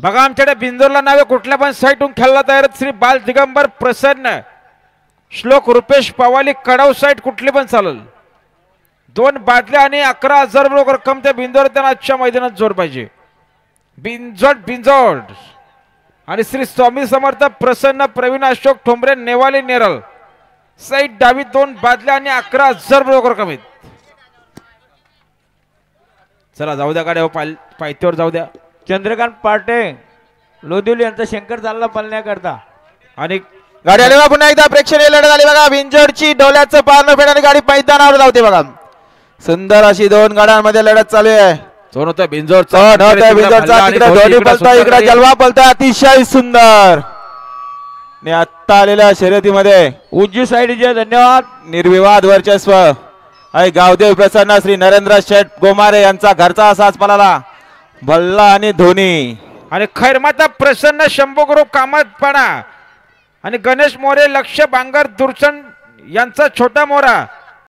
बघा आमच्याकडे बिंजोरला नावे कुठल्या पण साईडून खेळला तयार श्री बाल दिगंबर प्रसन्न श्लोक रुपेश पवाली कडाव साईड कुठली पण चालेल। 2 बादल्या आणि 11,000 रक्कम त्या बिंजोर त्यांना आजच्या मैदानात जोर पाहिजे। बिंजोड आणि श्री स्वामी समर्थ प्रसन्न प्रवीण अशोक ठोंबरे नेवाले नेरळ साईड डावी 2 बादल्या आणि 11,000 रक्कम। चला जाऊ द्या गाड्या पायथ्यावर जाऊ द्या। चंद्रकांत पाटे लोदिवली यांचा शंकर चालला पळण्याकरता आणि गाडी आली बघा पुन्हा एकदा प्रेक्षणीय लढत आली बघा। बिंजोडची डोल्याचं पारणं फेडणारी गाडी मैदानावर धावते बघा। सुंदर अशी 2 गाड्यांमध्ये लढत चालू आहे। सोनोता बिंजोर दोन्ही पलता इकडे जलवा पलता अतिशय सुंदर ने आत्ता आलेल्या शर्यतीमध्ये उजवी साईडचे धन्यवाद। निर्विवाद वर्चस्व आहे गावदेव प्रसन्न श्री नरेंद्र शेठ गोमारे यांचा घरचा असाच पळाला भल्ला आणि धोनी आणि खैरमाता प्रसन्न शंभूगुरु कामतपणा आणि गणेश मोरे लक्ष बांगर दुर्शन यांचा छोटा मोरा